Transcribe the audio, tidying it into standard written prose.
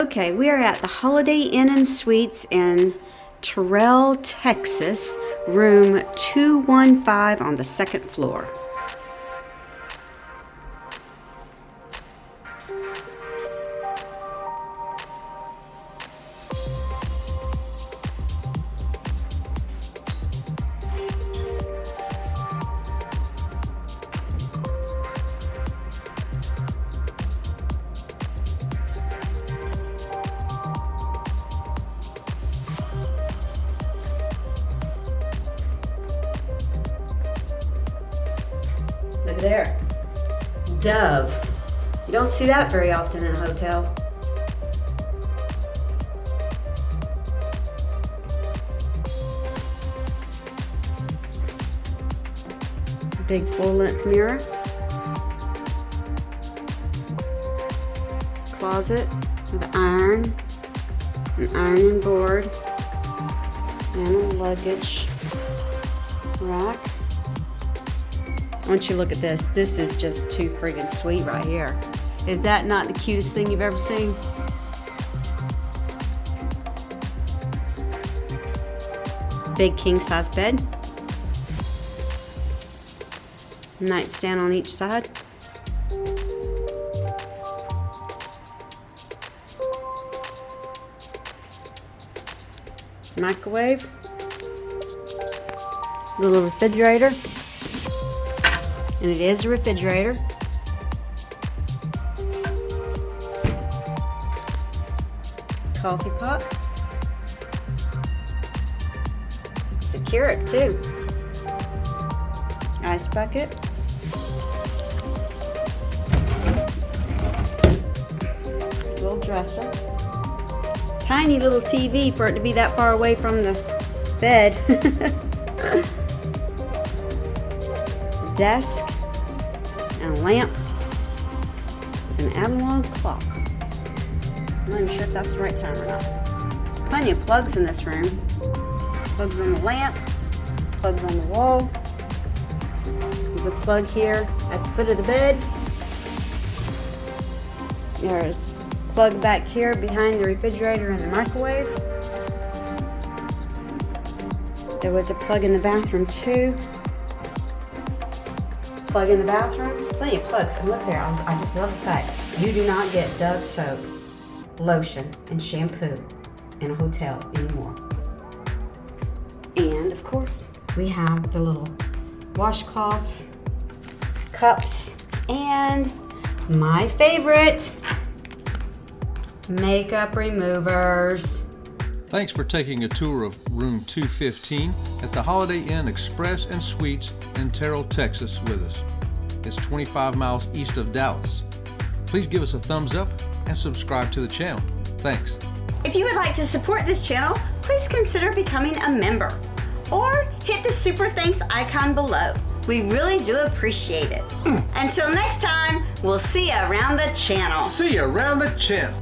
Okay, we are at the Holiday Inn and Suites in Terrell, Texas, room 215 on the second floor. Look there, Dove. You don't see that very often in a hotel. Big full-length mirror. Closet with an ironing board, and a luggage rack. Why don't you look at this? This is just too friggin' sweet right here. Is that not the cutest thing you've ever seen? Big king-size bed. Nightstand on each side. Microwave. Little refrigerator. And it is a refrigerator. Coffee pot. It's a Keurig too. Ice bucket. This little dresser. Tiny little TV for it to be that far away from the bed. Desk. And a lamp, an analog clock. I'm not even sure if that's the right time or not. Plenty of plugs in this room. Plugs on the lamp, plugs on the wall. There's a plug here at the foot of the bed. There's a plug back here behind the refrigerator and the microwave. There was a plug in the bathroom too. Plug in the bathroom. Plenty of plugs. And look there, I just love the fact you do not get Dove soap, lotion, and shampoo in a hotel anymore. And of course, we have the little washcloths, cups, and my favorite, makeup removers. Thanks for taking a tour of room 215 at the Holiday Inn Express and Suites in Terrell, Texas with us. It's 25 miles east of Dallas. Please give us a thumbs up and subscribe to the channel. Thanks. If you would like to support this channel, please consider becoming a member or hit the super thanks icon below. We really do appreciate it. Until next time, we'll see you around the channel. See you around the channel.